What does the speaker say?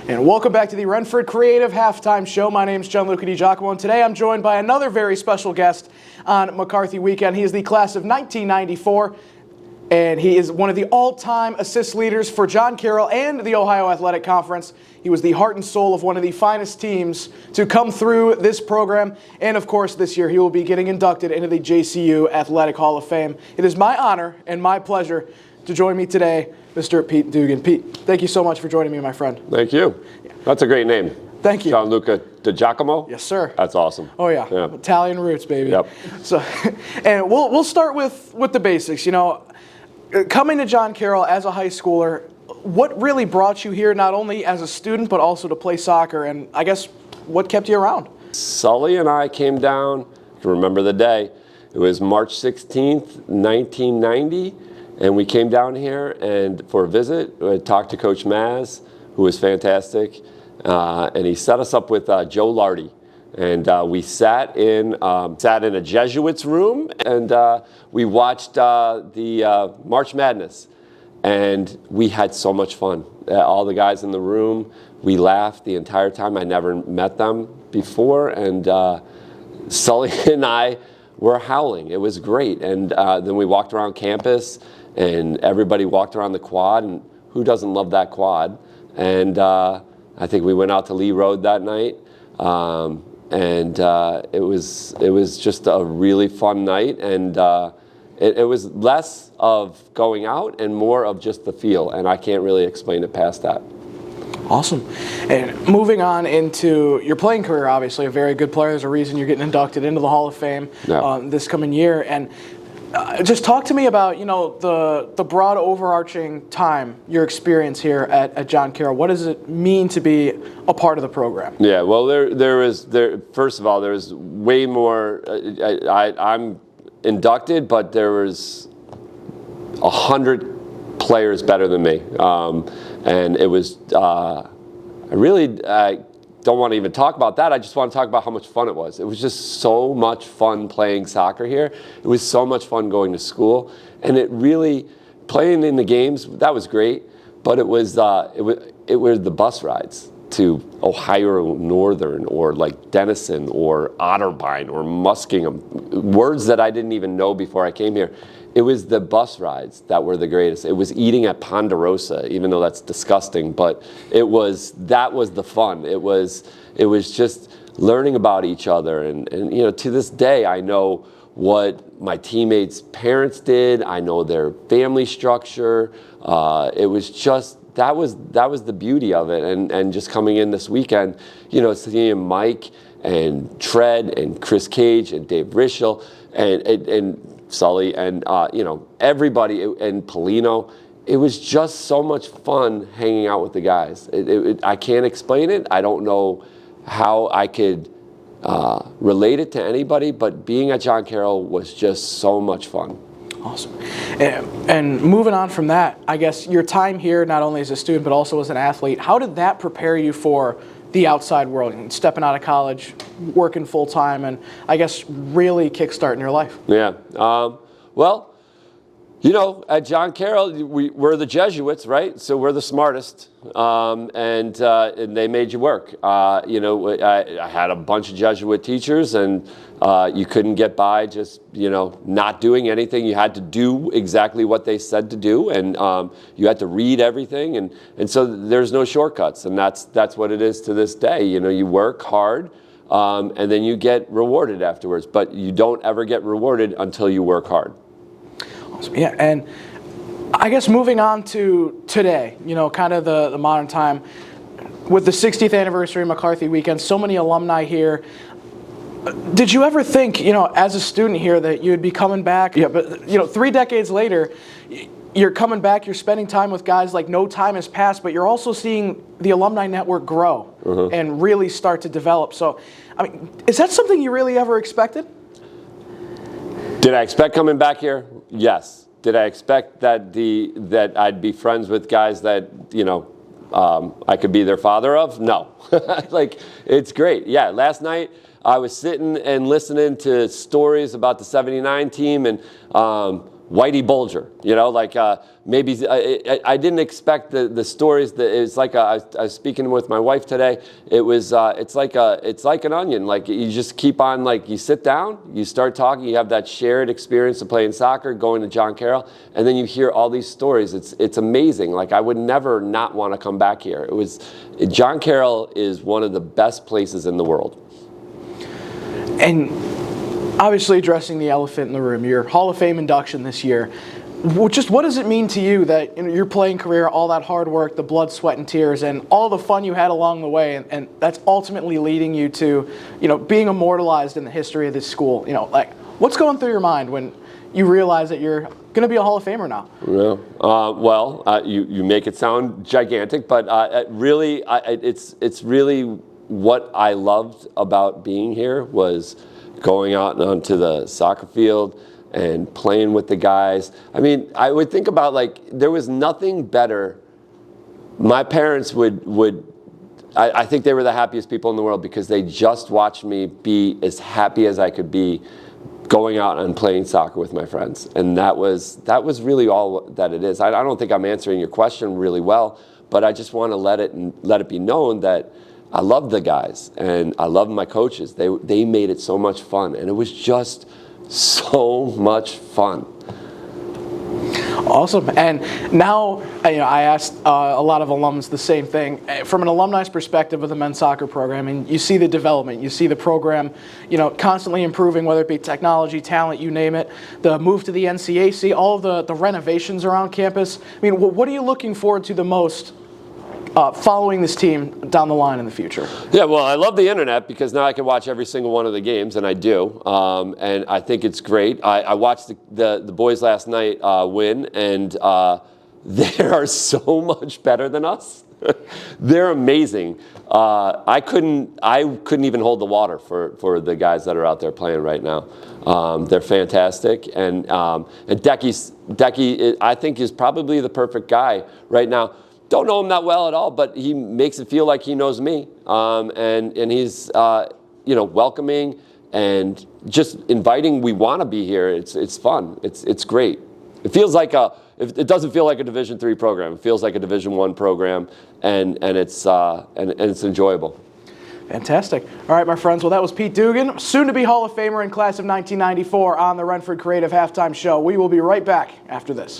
And welcome back to the Wrenford Creative Halftime Show. My name is Gianluca DiGiacomo, and today I'm joined by another very special guest on McCarthy Weekend. He is the class of 1994, and he is one of the all-time assist leaders for John Carroll and the Ohio Athletic Conference. He was the heart and soul of one of the finest teams to come through this program, and of course this year he will be getting inducted into the JCU Athletic Hall of Fame. It is my honor and my pleasure to join me today, Mr. Pete Duggan. Pete, thank you so much for joining me, my friend. Thank you. That's a great name. Thank you. Gianluca DiGiacomo? Yes, sir. That's awesome. Oh, yeah. Italian roots, baby. Yep. So, and we'll start with the basics. You know, coming to John Carroll as a high schooler, what really brought you here, not only as a student, but also to play soccer? And I guess, what kept you around? Sully and I came down, I can remember the day. It was March 16th, 1990. And we came down here and for a visit. We talked to Coach Maz, who was fantastic, and he set us up with Joe Lardy. And we sat in a Jesuits room, and we watched the March Madness. And we had so much fun. All the guys in the room, we laughed the entire time. I never met them before, and Sully and I were howling. It was great. And then we walked around campus, and everybody walked around the quad, and who doesn't love that quad? And I think we went out to Lee Road that night, and it was just a really fun night, and it was less of going out and more of just the feel, and I can't really explain it past that. Awesome. And moving on into your playing career, obviously a very good player. There's a reason you're getting inducted into the Hall of Fame this coming year. And just talk to me about, you know, the broad overarching time, your experience here at John Carroll. What does it mean to be a part of the program? Yeah, well, first of all, there's way more. I'm inducted, but there was 100 players better than me, and it was. I really don't want to even talk about that. I just want to talk about how much fun it was. It was just so much fun playing soccer here. It was so much fun going to school, and it really playing in the games. That was great, but it was the bus rides to Ohio Northern or like Denison or Otterbein or Muskingum, words that I didn't even know before I came here. It was the bus rides that were the greatest. It was eating at Ponderosa, even though that's disgusting, but that was the fun. It was just learning about each other, and you know, to this day I know what my teammates' parents did. I know their family structure. It was just that was the beauty of it, and just coming in this weekend, you know, seeing Mike and Tread and Chris Cage and Dave Rischel and Sully and you know, everybody, and Polino. It was just so much fun hanging out with the guys. I can't explain it. I don't know how I could relate it to anybody, but being at John Carroll was just so much fun. Awesome. And moving on from that, I guess your time here, not only as a student but also as an athlete, how did that prepare you for the outside world, and stepping out of college, working full time, and I guess really kickstarting your life? Yeah. Well, you know, at John Carroll, we're the Jesuits, right? So we're the smartest, and they made you work. You know, I had a bunch of Jesuit teachers, and you couldn't get by just, you know, not doing anything. You had to do exactly what they said to do, and you had to read everything, and so there's no shortcuts, and that's what it is to this day. You know, you work hard, and then you get rewarded afterwards, but you don't ever get rewarded until you work hard. Yeah, and I guess moving on to today, you know, kind of the modern time, with the 60th anniversary of McCarthy Weekend, so many alumni here. Did you ever think, you know, as a student here, that you would be coming back? Yeah, but you know, 3 decades later, you're coming back, you're spending time with guys like no time has passed, but you're also seeing the alumni network grow and really start to develop. So, I mean, is that something you really ever expected? Did I expect coming back here? Yes. Did I expect that I'd be friends with guys that, you know, I could be their father of? No. Like, it's great. Yeah, last night I was sitting and listening to stories about the '79 team, and Whitey Bulger, you know, like maybe I didn't expect the stories. It's like I was speaking with my wife today. It was it's like an onion. Like you just keep on, like you sit down, you start talking, you have that shared experience of playing soccer, going to John Carroll, and then you hear all these stories. It's amazing. Like I would never not want to come back here. John Carroll is one of the best places in the world. And obviously addressing the elephant in the room, your Hall of Fame induction this year. Just what does it mean to you that your playing career, all that hard work, the blood, sweat, and tears, and all the fun you had along the way, and that's ultimately leading you to, being immortalized in the history of this school? Like, what's going through your mind when you realize that you're going to be a Hall of Famer now? Yeah. You make it sound gigantic, but it's really what I loved about being here was going out onto the soccer field and playing with the guys. I mean, I would think about, like, there was nothing better. My parents I think they were the happiest people in the world because they just watched me be as happy as I could be going out and playing soccer with my friends. And that was really all that it is. I don't think I'm answering your question really well, but I just want to let it be known that I love the guys and I love my coaches. They made it so much fun, and it was just so much fun. Awesome. And now, I asked a lot of alums the same thing. From an alumni's perspective of the men's soccer program, and you see the development, you see the program, constantly improving, whether it be technology, talent, you name it, the move to the NCAC, all of the renovations around campus. I mean, what are you looking forward to the most following this team down the line in the future? Yeah, well, I love the internet because now I can watch every single one of the games, and I do. And I think it's great. I watched the boys last night win, and they are so much better than us. They're amazing. I couldn't even hold the water for the guys that are out there playing right now. They're fantastic, and Decky, I think, is probably the perfect guy right now. Don't know him that well at all, but he makes it feel like he knows me, and he's welcoming and just inviting. We want to be here. It's fun. It's great. It feels like it doesn't feel like a Division III program. It feels like a Division I program, and it's enjoyable. Fantastic. All right, my friends. Well, that was Pete Duggan, soon-to-be Hall of Famer in class of 1994 on the Wrenford Creative Halftime Show. We will be right back after this.